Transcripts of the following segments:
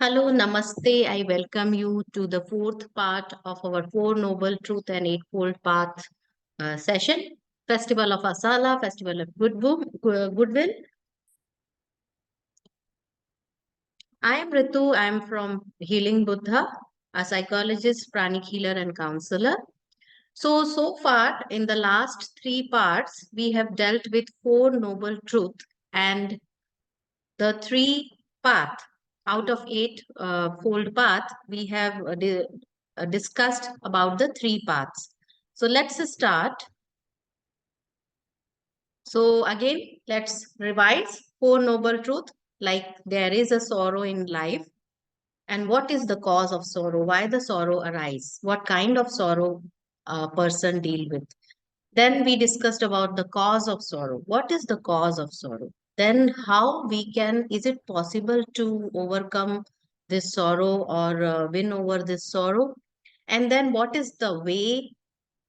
Hello, Namaste. I welcome you to the fourth part of our Four Noble Truth and Eightfold Path session. Festival of Asala, Festival of Goodwill. I am Ritu. I am from Healing Buddha, a psychologist, pranic healer, and counselor. So far in the last three parts, we have dealt with Four Noble Truth and the three path out of eight fold path we have discussed about the three paths. So let's start. So again, let's revise four noble truth, like there is a sorrow in life, and what is the cause of sorrow, why the sorrow arise, what kind of sorrow a person deal with. Then we discussed about the cause of sorrow. What is the cause of sorrow? Then how we can, is it possible to overcome this sorrow or win over this sorrow? And then what is the way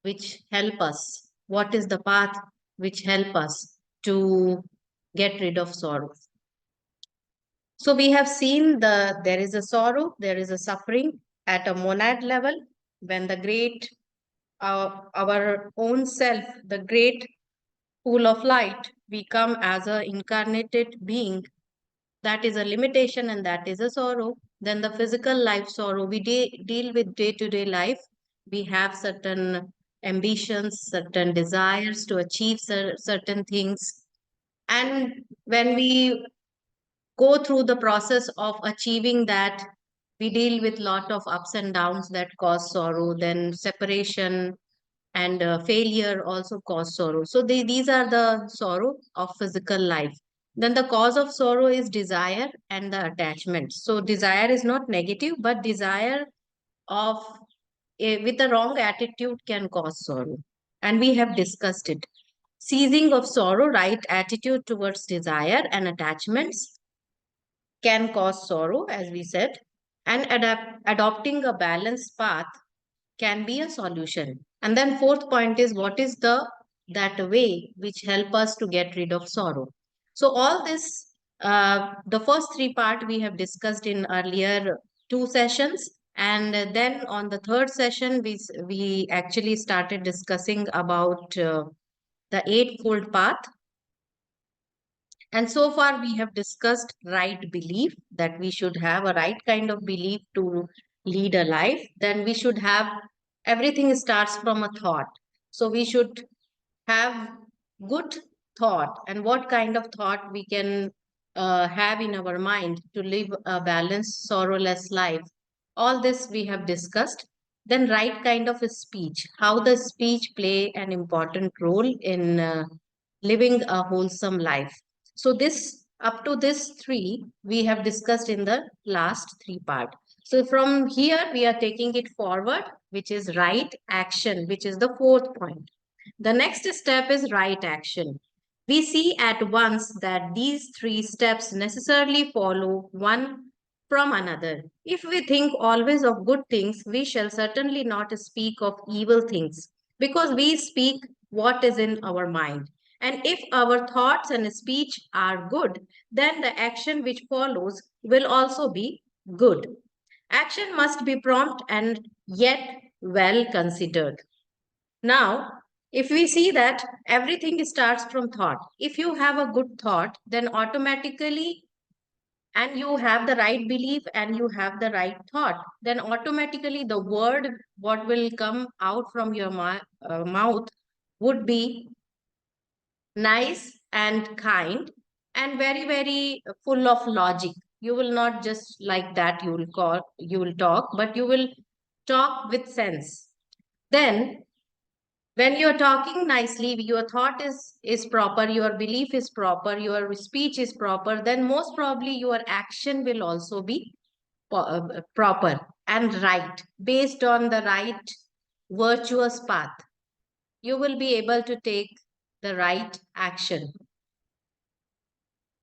which help us? What is the path which help us to get rid of sorrow? So we have seen there is a sorrow, there is a suffering at a monad level when the great, our own self, the great pool of light, we come as a incarnated being. That is a limitation and that is a sorrow. Then the physical life sorrow, we deal with day-to-day life. We have certain ambitions, certain desires to achieve certain things. And when we go through the process of achieving that, we deal with lot of ups and downs that cause sorrow. Then separation, and failure also cause sorrow. So these are the sorrow of physical life. Then the cause of sorrow is desire and the attachment. So desire is not negative, but desire of with a wrong attitude can cause sorrow. And we have discussed it. Seizing of sorrow, right attitude towards desire and attachments can cause sorrow, as we said. And adopting a balanced path can be a solution. And then fourth point is what is the that way which help us to get rid of sorrow. So all this, the first three part we have discussed in earlier two sessions, and then on the third session we actually started discussing about the eightfold path. And so far, we have discussed right belief, that we should have a right kind of belief to lead a life. Then we should have, everything starts from a thought. So we should have good thought, and what kind of thought we can have in our mind to live a balanced, sorrowless life. All this we have discussed. Then right kind of a speech, how the speech play an important role in living a wholesome life. So this, up to this three, we have discussed in the last three part. So from here, we are taking it forward, which is right action, which is the fourth point. The next step is right action. We see at once that these three steps necessarily follow one from another. If we think always of good things, we shall certainly not speak of evil things, because we speak what is in our mind. And if our thoughts and speech are good, then the action which follows will also be good. Action must be prompt and yet well considered. Now, if we see that everything starts from thought, if you have a good thought, then automatically, and you have the right belief and you have the right thought, then automatically the word what will come out from your mouth would be nice and kind and very, very full of logic. You will not just like that, you will talk, but you will talk with sense. Then when you're talking nicely, your thought is proper, your belief is proper, your speech is proper, then most probably your action will also be proper and right, based on the right virtuous path. You will be able to take the right action,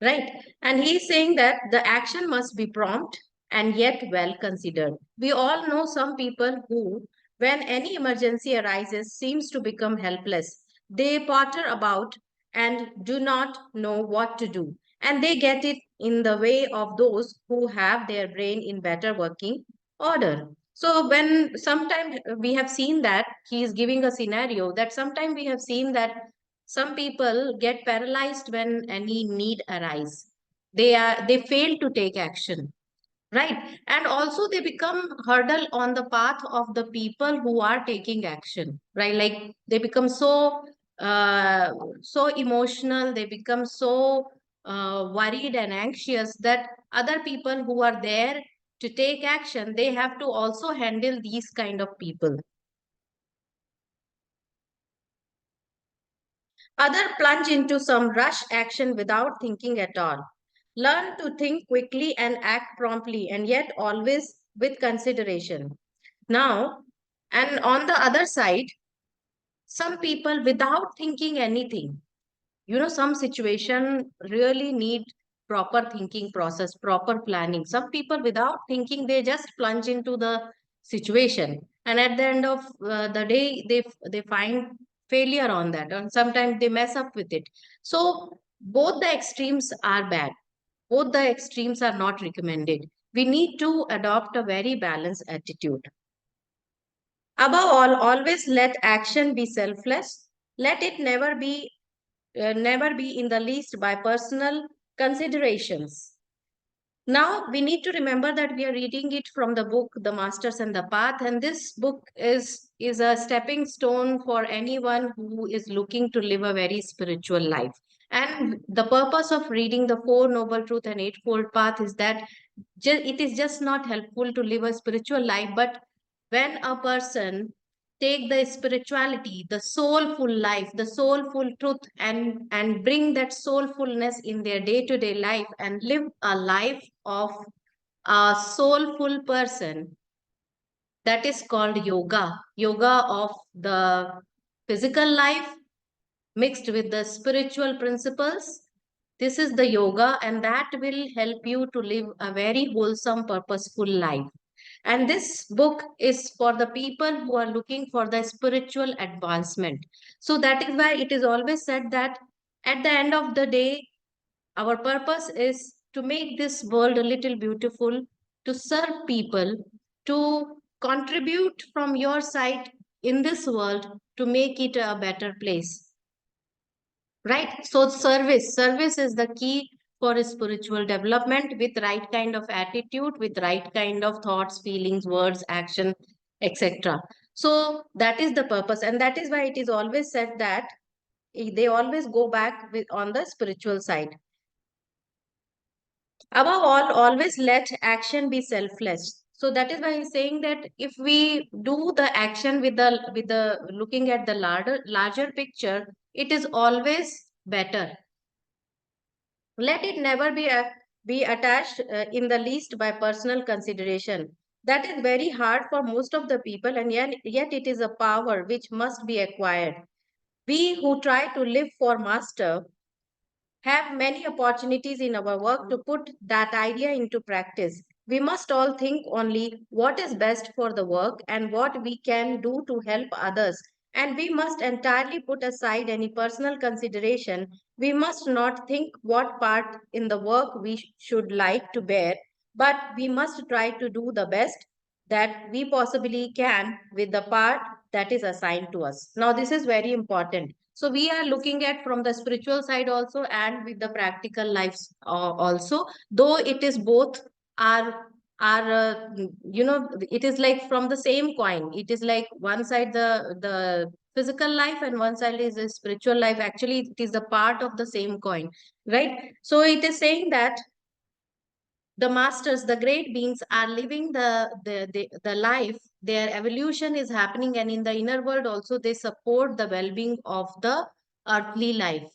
right? And he's saying that the action must be prompt and yet well considered. We all know some people who, when any emergency arises, seems to become helpless. They potter about and do not know what to do. and they get it in the way of those who have their brain in better working order. So when sometimes we have seen that he is giving a scenario that sometimes we have seen that some people get paralyzed when any need arise. They fail to take action, right? And also they become hurdle on the path of the people who are taking action, right? Like they become uh, so emotional, they become so worried and anxious that other people who are there to take action, they have to also handle these kind of people. Other plunge into some rush action without thinking at all. Learn to think quickly and act promptly, and yet always with consideration. Now, and on the other side, some people without thinking anything, some situation really need proper thinking process, proper planning. Some people without thinking, they just plunge into the situation. And at the end of the day, they find failure on that. And sometimes they mess up with it. So both the extremes are bad. Both the extremes are not recommended. We need to adopt a very balanced attitude. Above all, always let action be selfless. Let it never be in the least by personal considerations. Now we need to remember that we are reading it from the book The Masters and the Path, and this book is a stepping stone for anyone who is looking to live a very spiritual life. And the purpose of reading the Four Noble Truth and Eightfold Path is that it is just not helpful to live a spiritual life, but when a person take the spirituality, the soulful life, the soulful truth, and bring that soulfulness in their day to day life and live a life of a soulful person, that is called yoga of the physical life mixed with the spiritual principles. This is the yoga, and that will help you to live a very wholesome, purposeful life. And this book is for the people who are looking for the spiritual advancement. So that is why it is always said that at the end of the day, our purpose is to make this world a little beautiful, to serve people, to contribute from your side in this world to make it a better place. Right? So service is the key for spiritual development with right kind of attitude, with right kind of thoughts, feelings, words, action, etc. So that is the purpose, and that is why it is always said that they always go back on the spiritual side. Above all, always let action be selfless. So that is why he's saying that if we do the action with the looking at the larger picture, it is always better. Let it never be attached in the least by personal consideration. That is very hard for most of the people, and yet it is a power which must be acquired. We who try to live for master have many opportunities in our work to put that idea into practice. We must all think only what is best for the work and what we can do to help others. And we must entirely put aside any personal consideration. We must not think what part in the work we should like to bear, but we must try to do the best that we possibly can with the part that is assigned to us. Now, this is very important. So we are looking at from the spiritual side also and with the practical lives also, though it is both are it is like from the same coin. It is like one side the physical life and one side is the spiritual life. Actually, it is a part of the same coin, right? So it is saying that the masters, the great beings are living the life, their evolution is happening, and in the inner world also they support the well-being of the earthly life.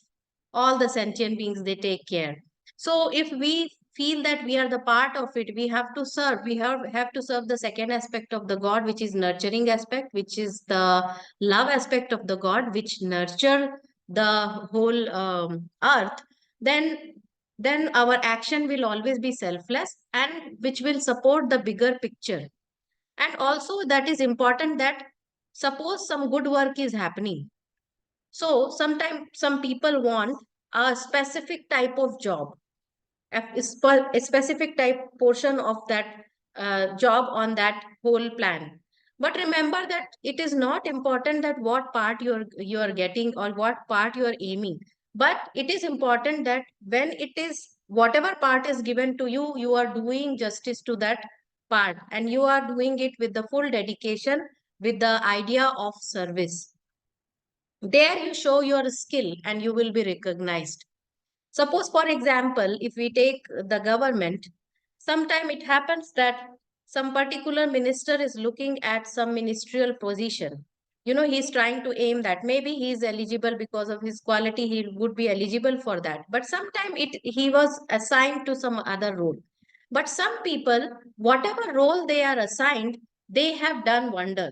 All the sentient beings, they take care. So if we feel that we are the part of it, we have to serve. We have to serve the second aspect of the god, which is nurturing aspect, which is the love aspect of the god, which nurture the whole earth. Then then our action will always be selfless and which will support the bigger picture. And also that is important that suppose some good work is happening, so sometimes some people want a specific type of job. a specific type portion of that job on that whole plan. But remember that it is not important that what part you're getting or what part you're aiming, but it is important that when it is whatever part is given to you, you are doing justice to that part, and you are doing it with the full dedication, with the idea of service. There you show your skill and you will be recognized. Suppose, for example, if we take the government, sometime it happens that some particular minister is looking at some ministerial position. You know, he's trying to aim that. Maybe he is eligible because of his quality, he would be eligible for that. But sometime he was assigned to some other role. But some people, whatever role they are assigned, they have done wonder,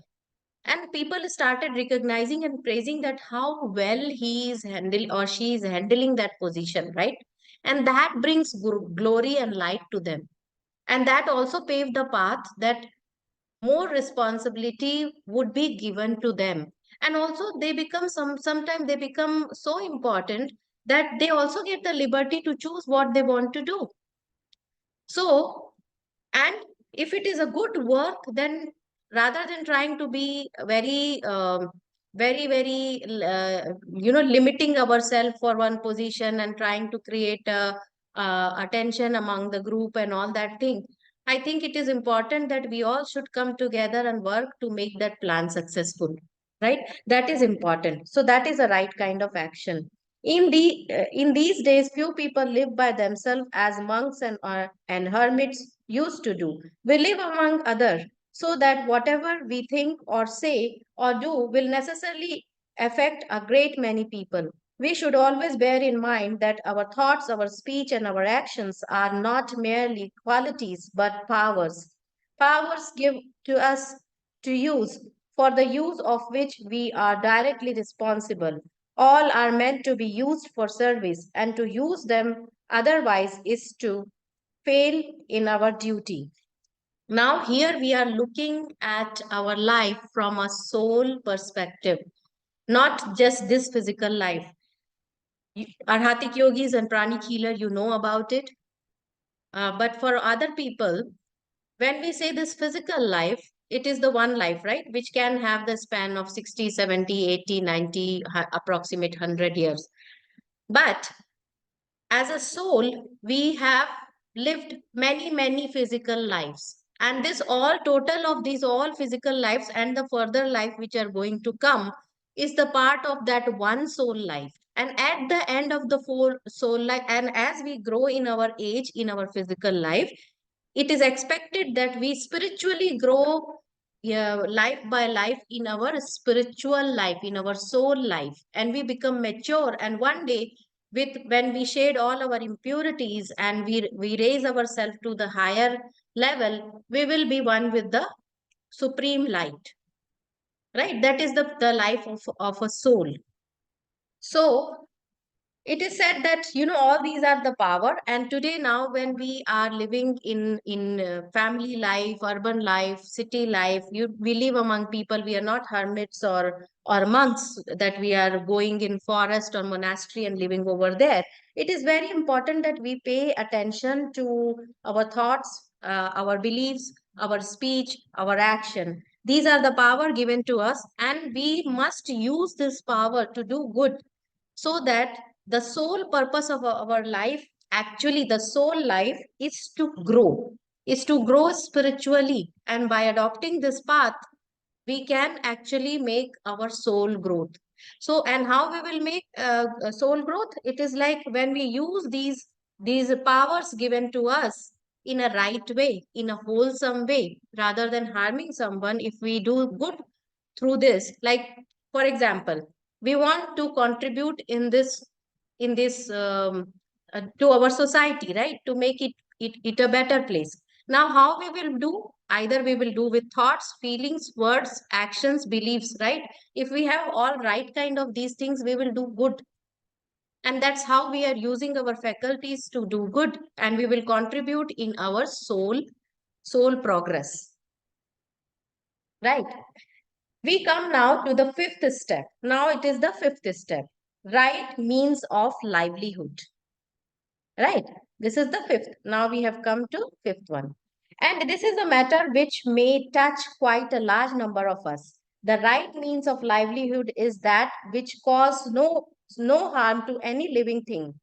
and people started recognizing and praising that how well he is handling or she is handling that position, right? And that brings glory and light to them, and that also paved the path that more responsibility would be given to them. And also they become sometimes they become so important that they also get the liberty to choose what they want to do. So, and if it is a good work, then rather than trying to be very limiting ourselves for one position and trying to create attention among the group and all that thing, I think it is important that we all should come together and work to make that plan successful, right? That is important. So that is a right kind of action. In these days, few people live by themselves as monks and hermits used to do. We live among others so that whatever we think or say or do will necessarily affect a great many people. We should always bear in mind that our thoughts, our speech, and our actions are not merely qualities but powers. Powers give to us to use, for the use of which we are directly responsible. All are meant to be used for service, and to use them otherwise is to fail in our duty. Now, here we are looking at our life from a soul perspective, not just this physical life. Arhatic yogis and pranic healer, you know about it. But for other people, when we say this physical life, it is the one life, right? Which can have the span of 60, 70, 80, 90, approximate 100 years. But as a soul, we have lived many, many physical lives. And this all total of these all physical lives and the further life which are going to come is the part of that one soul life. And at the end of the full soul life, and as we grow in our age, in our physical life, it is expected that we spiritually grow, yeah, life by life in our spiritual life, in our soul life, and we become mature. And one day, with when we shed all our impurities and we raise ourselves to the higher level, we will be one with the supreme light, right? That is the life of a soul. So it is said that all these are the power, and today now when we are living in family life, urban life, city life, we live among people. We are not hermits or monks that we are going in forest or monastery and living over there. It is very important that we pay attention to our thoughts, our beliefs, our speech, our action. These are the power given to us, and we must use this power to do good, so that the sole purpose of our life, actually the soul life, is to grow spiritually. And by adopting this path, we can actually make our soul growth. So, and how we will make soul growth? It is like when we use these powers given to us in a right way, in a wholesome way, rather than harming someone. If we do good through this, like for example, we want to contribute in this to our society, right? To make it a better place. Now, how we will do? Either we will do with thoughts, feelings, words, actions, beliefs, right? If we have all right kind of these things, we will do good. And that's how we are using our faculties to do good, and we will contribute in our soul progress, right? We come now to the fifth step. Now it is the fifth step. Right means of livelihood. Right. This is the fifth. Now we have come to fifth one. And this is a matter which may touch quite a large number of us. The right means of livelihood is that which cause no harm to any living thing.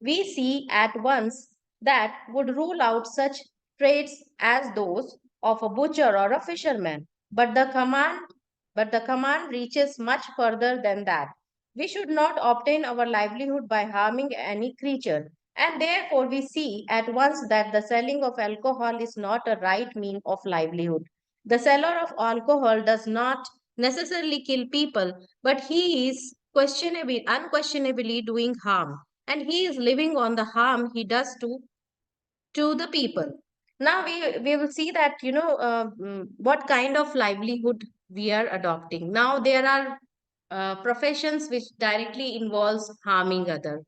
We see at once that would rule out such traits as those of a butcher or a fisherman. But the command reaches much further than that. We should not obtain our livelihood by harming any creature, and therefore we see at once that the selling of alcohol is not a right mean of livelihood. The seller of alcohol does not necessarily kill people, but he is unquestionably doing harm, and he is living on the harm he does to the people. Now we will see that what kind of livelihood we are adopting. Now there are professions which directly involves harming other,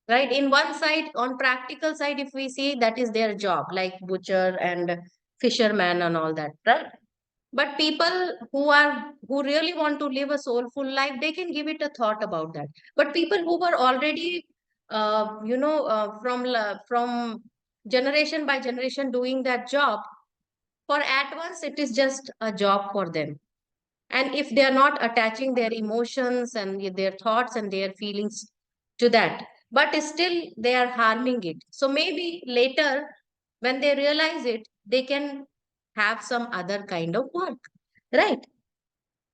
right? In one side, on practical side, if we see, that is their job, like butcher and fisherman and all that, right? But people who really want to live a soulful life, they can give it a thought about that. But people who were already from generation by generation doing that job, for at once it is just a job for them. And if they are not attaching their emotions and their thoughts and their feelings to that, but still they are harming it, so maybe later when they realize it, they can have some other kind of work, right?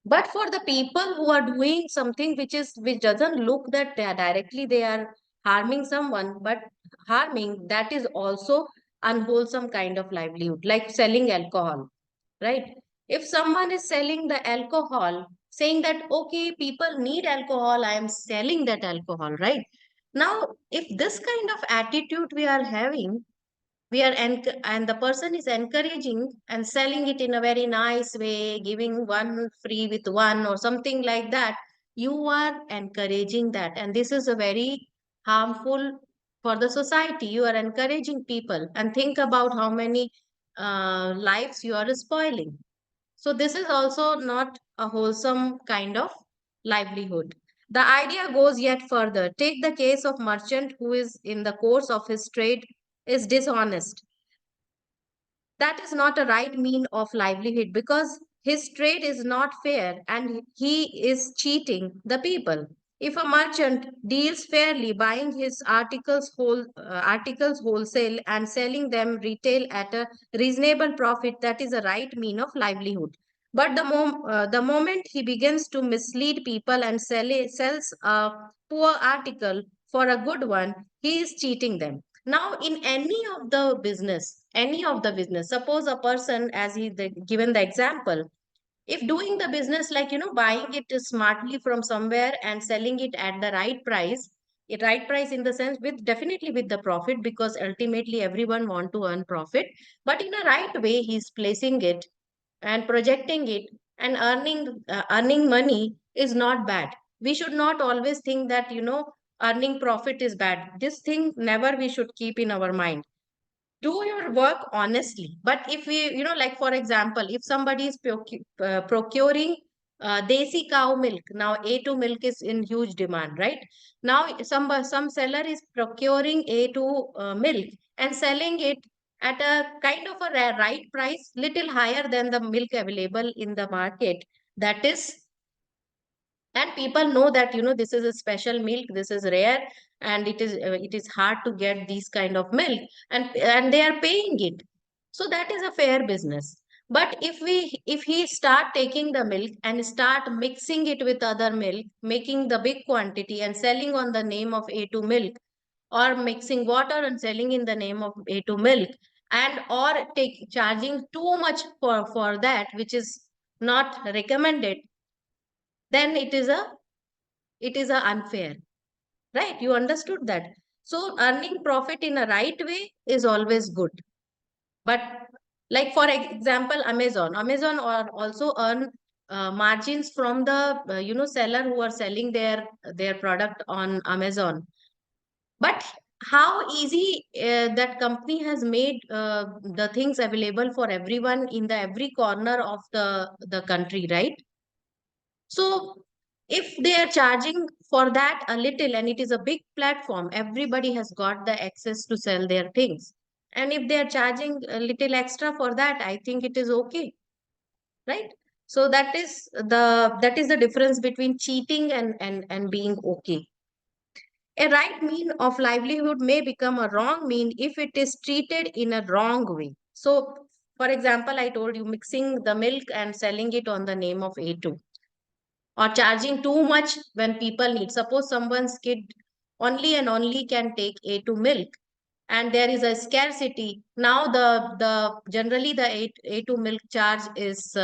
But for the people who are doing something which doesn't look that they are directly they are harming someone, but harming, that is also unwholesome kind of livelihood, like selling alcohol, right? If someone is selling the alcohol, saying that, okay, people need alcohol, I am selling that alcohol, right? Now, if this kind of attitude we are having, and the person is encouraging and selling it in a very nice way, giving one free with one or something like that, you are encouraging that. And this is a very harmful for the society. You are encouraging people, and think about how many lives you are spoiling. So this is also not a wholesome kind of livelihood. The idea goes yet further. Take the case of merchant who is in the course of his trade is dishonest. That is not a right mean of livelihood, because his trade is not fair and he is cheating the people. If a merchant deals fairly, buying his articles wholesale and selling them retail at a reasonable profit, that is a right mean of livelihood. But the moment he begins to mislead people and sells a poor article for a good one, he is cheating them. Now, in any of the business, suppose a person, as given the example, if doing the business, like, buying it smartly from somewhere and selling it at the right price in the sense, with definitely with the profit, because ultimately everyone want to earn profit, but in a right way, he's placing it and projecting it and earning money is not bad. We should not always think that, earning profit is bad. This thing never we should keep in our mind. Do your work honestly. But if we, like for example, if somebody is procuring desi cow milk, now A2 milk is in huge demand, right? Now some seller is procuring A2 milk and selling it at a kind of a right price, little higher than the milk available in the market. That is, and people know that, this is a special milk, this is rare, and it is hard to get these kind of milk, and they are paying it. So that is a fair business. But if he start taking the milk and start mixing it with other milk, making the big quantity and selling on the name of A2 milk, or mixing water and selling in the name of A2 milk, and or take charging too much for that, which is not recommended, then it is a unfair, right? You understood that. So earning profit in a right way is always good. But like for example, Amazon or also earn margins from the seller who are selling their product on Amazon. But how easy that company has made the things available for everyone in the every corner of the country, right? So If they are charging for that a little, and it is a big platform, everybody has got the access to sell their things. And if they are charging a little extra for that, I think it is okay, right? So that is the difference between cheating and being okay. A right mean of livelihood may become a wrong mean if it is treated in a wrong way. So, for example, I told you mixing the milk and selling it on the name of A2, or charging too much when people need. Suppose someone's kid only and only can take A2 milk, and there is a scarcity. Now the generally the A2 milk charge is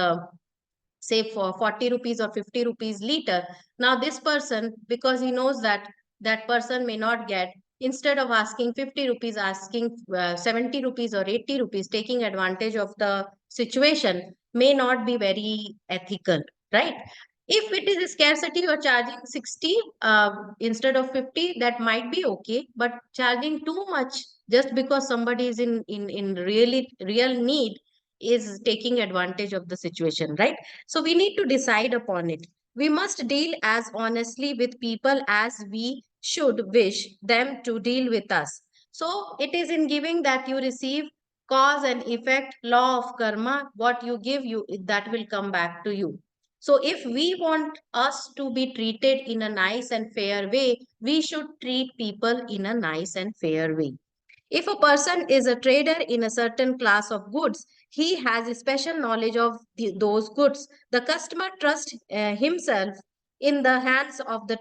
say for 40 rupees or 50 rupees liter. Now this person, because he knows that that person may not get, instead of asking 50 rupees, asking 70 rupees or 80 rupees, taking advantage of the situation, may not be very ethical, right? If it is a scarcity, you're charging 60 instead of 50, that might be okay. But charging too much just because somebody is in really real need is taking advantage of the situation, right? So we need to decide upon it. We must deal as honestly with people as we should wish them to deal with us. So it is in giving that you receive cause and effect, law of karma. What you give, you that will come back to you. So if we want us to be treated in a nice and fair way, we should treat people in a nice and fair way. If a person is a trader in a certain class of goods, he has a special knowledge of those goods. The customer trusts himself in the hands of the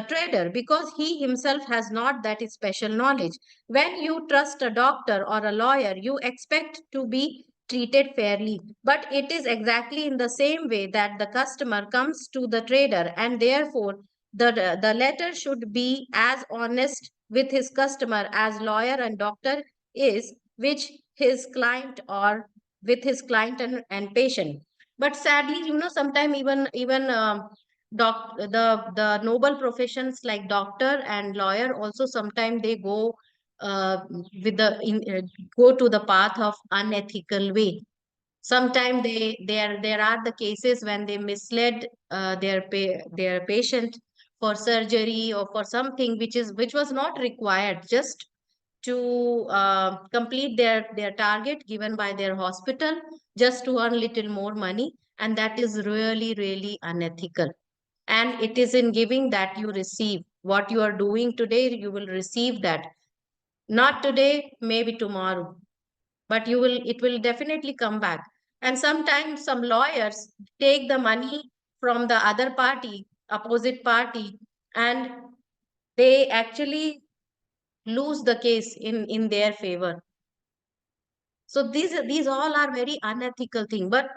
trader because he himself has not that special knowledge. When you trust a doctor or a lawyer, you expect to be treated fairly. But it is exactly in the same way that the customer comes to the trader, and therefore the latter should be as honest with his customer as lawyer and doctor is which his client, or with his client and patient. But sadly, sometimes even the noble professions like doctor and lawyer also sometimes they go with the go to the path of unethical way. Sometimes there are the cases when they misled their patient for surgery or for something which was not required, just to complete their target given by their hospital, just to earn little more money. And that is really really unethical. And it is in giving that you receive. What you are doing today, you will receive that. Not today, maybe tomorrow, but it will definitely come back. And sometimes some lawyers take the money from the other party, opposite party, and they actually lose the case in their favor. So these all are very unethical thing. But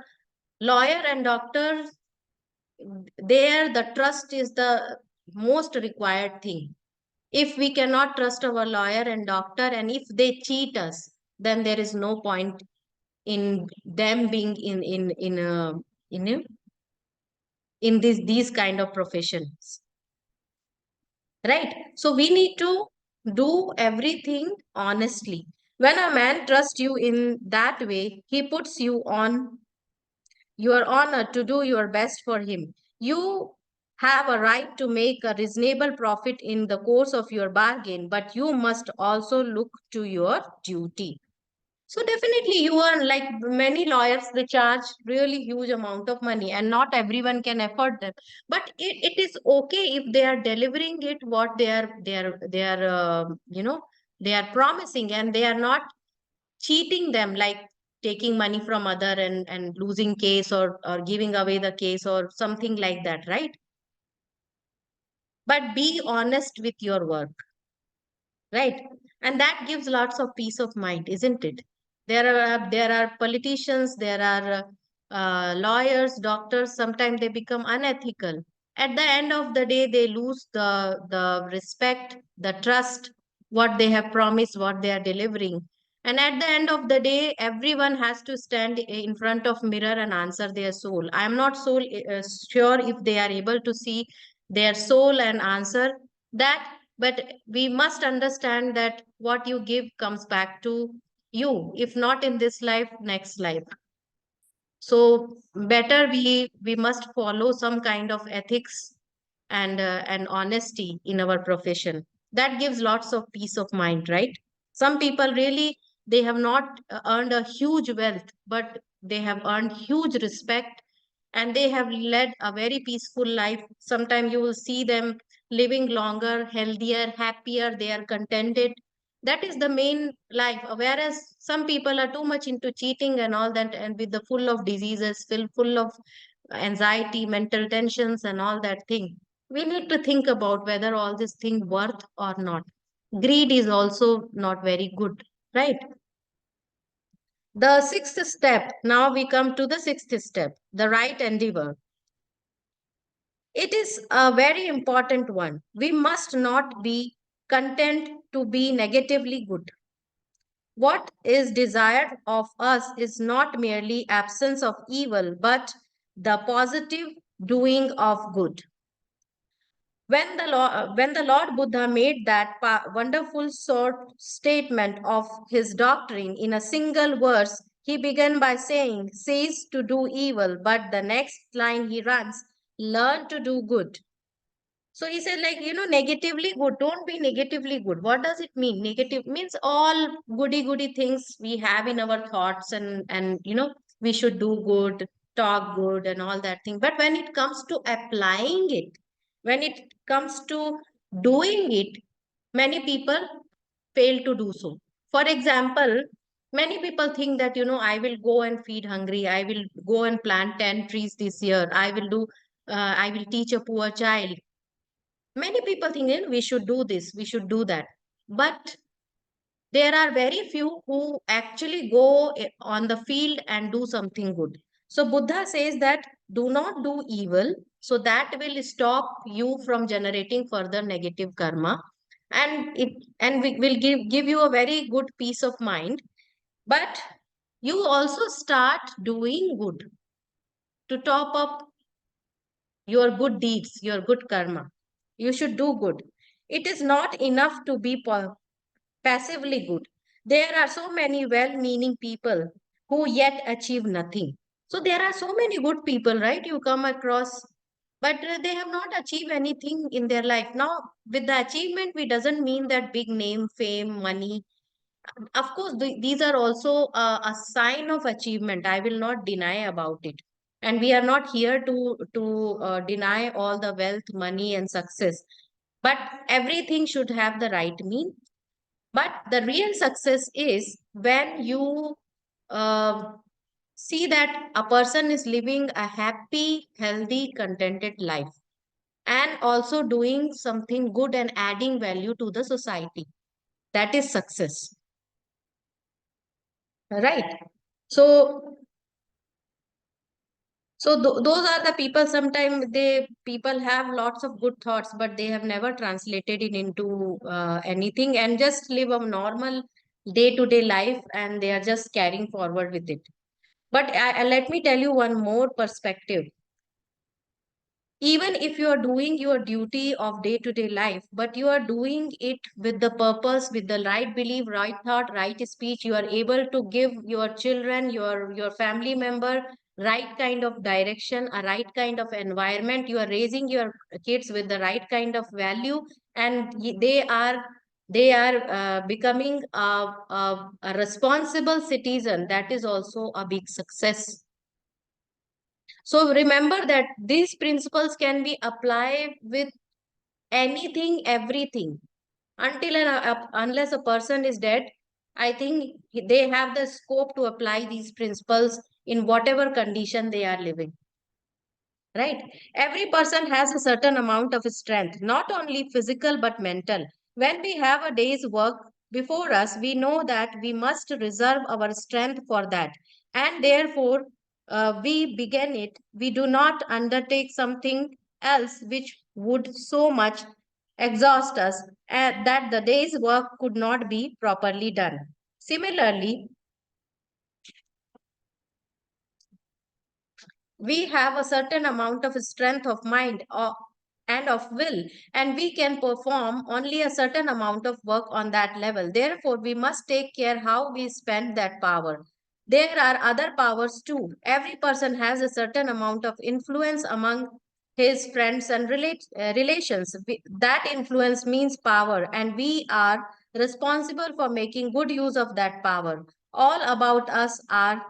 lawyer and doctor, there the trust is the most required thing. If we cannot trust our lawyer and doctor, and if they cheat us, then there is no point in them being in a, in these kind of professions, right? So we need to do everything honestly. When a man trusts you in that way, he puts you on your honor to do your best for him. You have a right to make a reasonable profit in the course of your bargain, but you must also look to your duty. So definitely you are like many lawyers, they charge really huge amount of money and not everyone can afford them. But it is okay if they are delivering it what they are promising, and they are not cheating them, like taking money from other and losing case, or giving away the case or something like that, right? But be honest with your work, right? And that gives lots of peace of mind, isn't it? There are politicians, there are lawyers, doctors, sometimes they become unethical. At the end of the day, they lose the respect, the trust, what they have promised, what they are delivering. And at the end of the day, everyone has to stand in front of mirror and answer their soul. I am not sure if they are able to see their soul and answer that. But we must understand that what you give comes back to you, if not in this life, next life. So better we must follow some kind of ethics and honesty in our profession. That gives lots of peace of mind, right? Some people really, they have not earned a huge wealth, but they have earned huge respect, and they have led a very peaceful life. Sometimes you will see them living longer, healthier, happier, they are contented. That is the main life. Whereas some people are too much into cheating and all that, and with the full of diseases, full of anxiety, mental tensions, and all that thing. We need to think about whether all this thing worth or not. Greed is also not very good, right? The sixth step. Now we come to the sixth step, the right endeavor. It is a very important one. We must not be content to be negatively good. What is desired of us is not merely absence of evil, but the positive doing of good. When the Lord Buddha made that wonderful short statement of his doctrine in a single verse, he began by saying, cease to do evil, but the next line he runs, learn to do good. So he said, like, negatively good. Don't be negatively good. What does it mean? Negative means all goody things we have in our thoughts, and we should do good, talk good, and all that thing. But when it comes to applying it, when it comes to doing it, many people fail to do so. For example, many people think that, I will go and feed hungry. I will go and plant 10 trees this year. I will teach a poor child. Many people think, we should do this, we should do that. But there are very few who actually go on the field and do something good. So Buddha says that do not do evil, so that will stop you from generating further negative karma, and we will give you a very good peace of mind. But you also start doing good to top up your good deeds, your good karma. You should do good. It is not enough to be passively good. There are so many well meaning people who yet achieve nothing. So there are so many good people, right? You come across, but they have not achieved anything in their life. Now, with the achievement, we doesn't mean that big name, fame, money. Of course, these are also a sign of achievement. I will not deny about it. And we are not here to deny all the wealth, money, and success. But everything should have the right mean. But the real success is when you uh, see that a person is living a happy, healthy, contented life, and also doing something good and adding value to the society. That is success, right? So, those are the people. Sometimes they people have lots of good thoughts, but they have never translated it into anything, and just live a normal day-to-day life, and they are just carrying forward with it. But let me tell you one more perspective. Even if you are doing your duty of day to day life, but you are doing it with the purpose, with the right belief, right thought, right speech, you are able to give your children, your family member, right kind of direction, a right kind of environment. You are raising your kids with the right kind of value, and they are becoming a responsible citizen. That is also a big success. So remember that these principles can be applied with anything, everything. Unless a person is dead, I think they have the scope to apply these principles in whatever condition they are living. Right? Every person has a certain amount of strength, not only physical but mental. When we have a day's work before us, we know that we must reserve our strength for that. And therefore, we begin it. We do not undertake something else which would so much exhaust us that the day's work could not be properly done. Similarly, we have a certain amount of strength of mind and of will, and we can perform only a certain amount of work on that level. Therefore, we must take care how we spend that power. There are other powers too. Every person has a certain amount of influence among his friends and relations. That influence means power, and we are responsible for making good use of that power. All about us are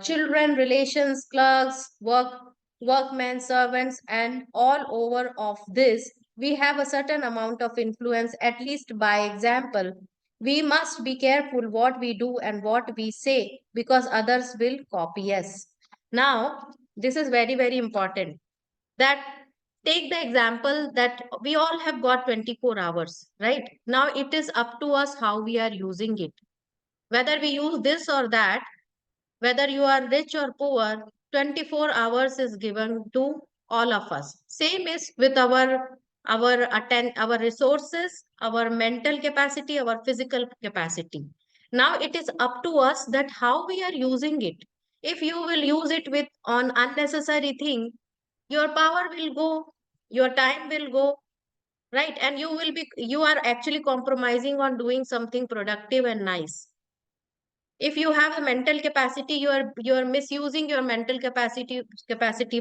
children, relations, clerks, workmen, servants, and all over of this, we have a certain amount of influence, at least by example. We must be careful what we do and what we say because others will copy us. Now, this is very, very important. That take the example that we all have got 24 hours, right? Now, it is up to us how we are using it. Whether we use this or that, whether you are rich or poor, 24 hours is given to all of us. Same is with our resources, our mental capacity, our physical capacity. Now it is up to us that how we are using it. If you will use it with on unnecessary thing, your power will go, your time will go, right? And you are actually compromising on doing something productive and nice. If you have a mental capacity, you are misusing your mental capacity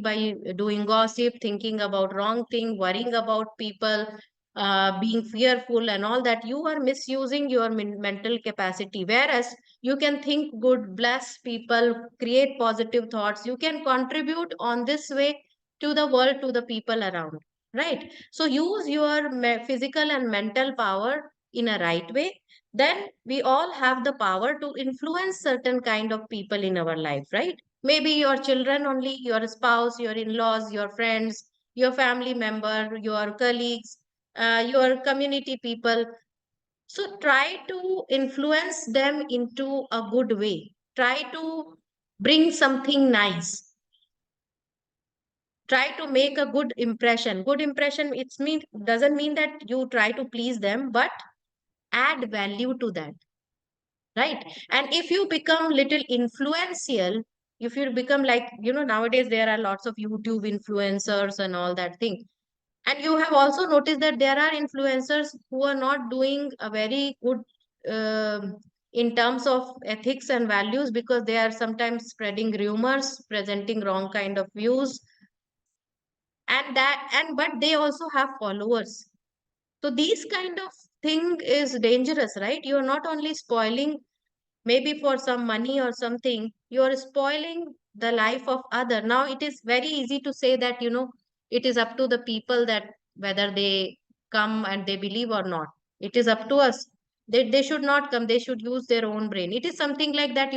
by doing gossip, thinking about wrong thing, worrying about people, being fearful and all that. You are misusing your mental capacity, whereas you can think good, bless people, create positive thoughts. You can contribute on this way to the world, to the people around, right? So use your physical and mental power in a right way. Then we all have the power to influence certain kind of people in our life, right? Maybe your children only, your spouse, your in-laws, your friends, your family member, your colleagues, your community people. So try to influence them into a good way. Try to bring something nice. Try to make a good impression. Good impression, it's mean doesn't mean that you try to please them, but add value to that, right? And if you become little influential, if you become like, nowadays there are lots of YouTube influencers and all that thing, and you have also noticed that there are influencers who are not doing a very good in terms of ethics and values, because they are sometimes spreading rumors, presenting wrong kind of views, but they also have followers. So these kind of thing is dangerous, right? You are not only spoiling maybe for some money or something, you're spoiling the life of other. Now it is very easy to say that, it is up to the people that whether they come and they believe or not. It is up to us. They should not come, they should use their own brain. It is something like that,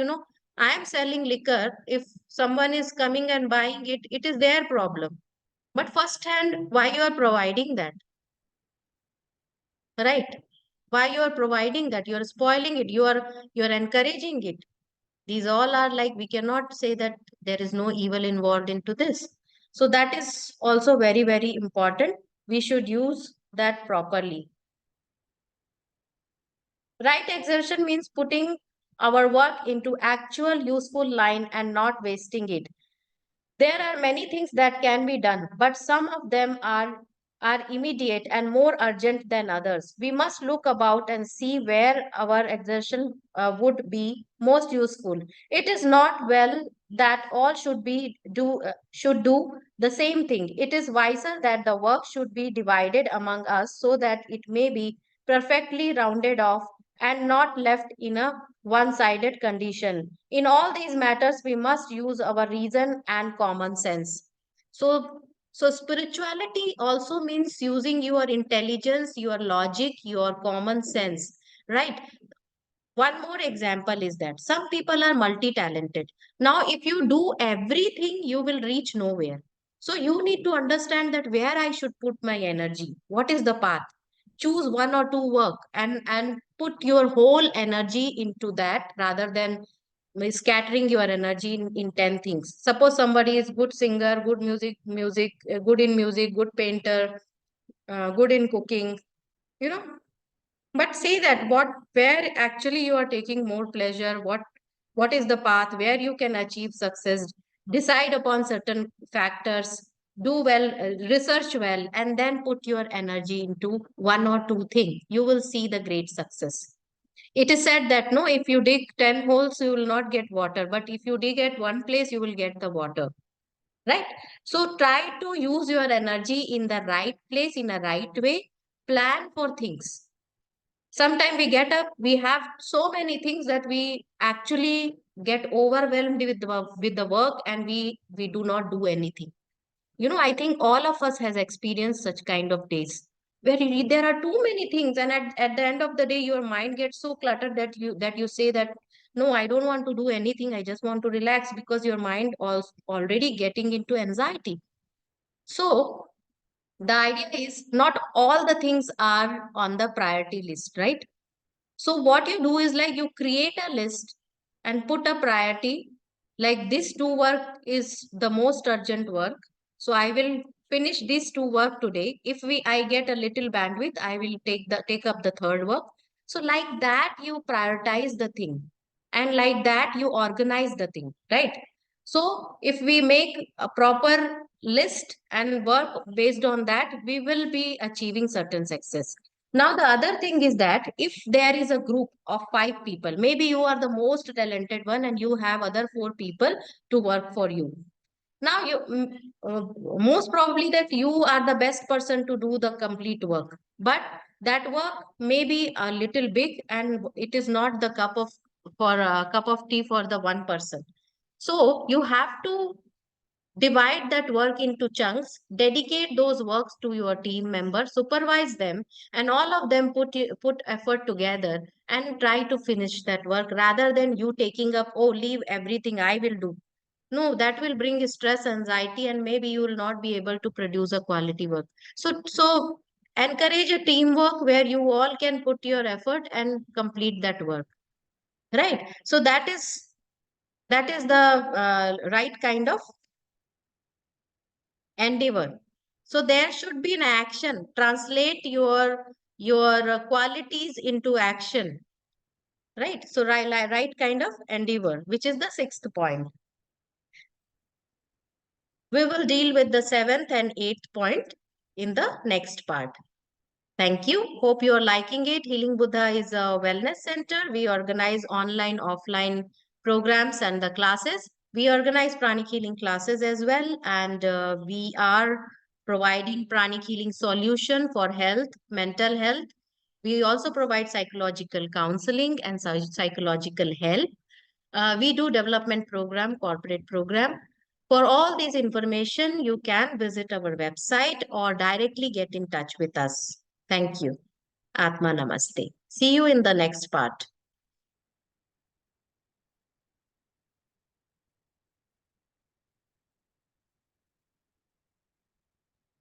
I am selling liquor. If someone is coming and buying it, it is their problem. But first hand, why you are providing that, right? Why you are providing that? You are spoiling it, you are encouraging it. These all are like, we cannot say that there is no evil involved into this. So that is also very, very important. We should use that properly. Right exertion means putting our work into actual useful line and not wasting it. There are many things that can be done, but some of them are immediate and more urgent than others. We must look about and see where our exertion would be most useful. It is not well that all should do the same thing. It is wiser that the work should be divided among us so that it may be perfectly rounded off and not left in a one sided condition. In all these matters, we must use our reason and common sense. So, so spirituality also means using your intelligence, your logic, your common sense, right? One more example is that some people are multi-talented. Now, if you do everything, you will reach nowhere. So you need to understand that where I should put my energy. What is the path? Choose one or two work and put your whole energy into that rather than scattering your energy in 10 things. Suppose somebody is good singer, good good in music, good painter, good in cooking, you know, but say that where actually you are taking more pleasure, what is the path where you can achieve success. Decide upon certain factors, do well, research well, and then put your energy into one or two things, you will see the great success. It is said that no, if you dig 10 holes, you will not get water, but if you dig at one place, you will get the water, right? So try to use your energy in the right place, in a right way, plan for things. Sometimes we get up, we have so many things that we actually get overwhelmed with the work, and we do not do anything. I think all of us has experienced such kind of days where there are too many things, and at the end of the day, your mind gets so cluttered that you say that no, I don't want to do anything. I just want to relax, because your mind was already getting into anxiety. So the idea is not all the things are on the priority list, right? So what you do is like you create a list and put a priority. Like this two work is the most urgent work. So I will finish these two work today. If I get a little bandwidth, I will take up the third work. So like that you prioritize the thing, and like that you organize the thing, right? So if we make a proper list and work based on that, we will be achieving certain success. Now, the other thing is that if there is a group of five people, maybe you are the most talented one and you have other four people to work for you. Now, most probably that you are the best person to do the complete work, but that work may be a little big and it is not the for a cup of tea for the one person. So you have to divide that work into chunks, dedicate those works to your team members, supervise them, and all of them put effort together and try to finish that work, rather than you taking up, oh, leave everything, I will do. No, that will bring stress, anxiety, and maybe you will not be able to produce a quality work. So encourage a teamwork where you all can put your effort and complete that work. Right. So that is the right kind of endeavor. So there should be an action. Translate your qualities into action, right? So right kind of endeavor, which is the sixth point. We will deal with the seventh and eighth point in the next part. Thank you. Hope you are liking it. Healing Buddha is a wellness center. We organize online, offline programs and the classes. We organize pranic healing classes as well. And we are providing pranic healing solution for health, mental health. We also provide psychological counseling and psychological help. We do development program, corporate program. For all this information, you can visit our website or directly get in touch with us. Thank you. Atma Namaste. See you in the next part.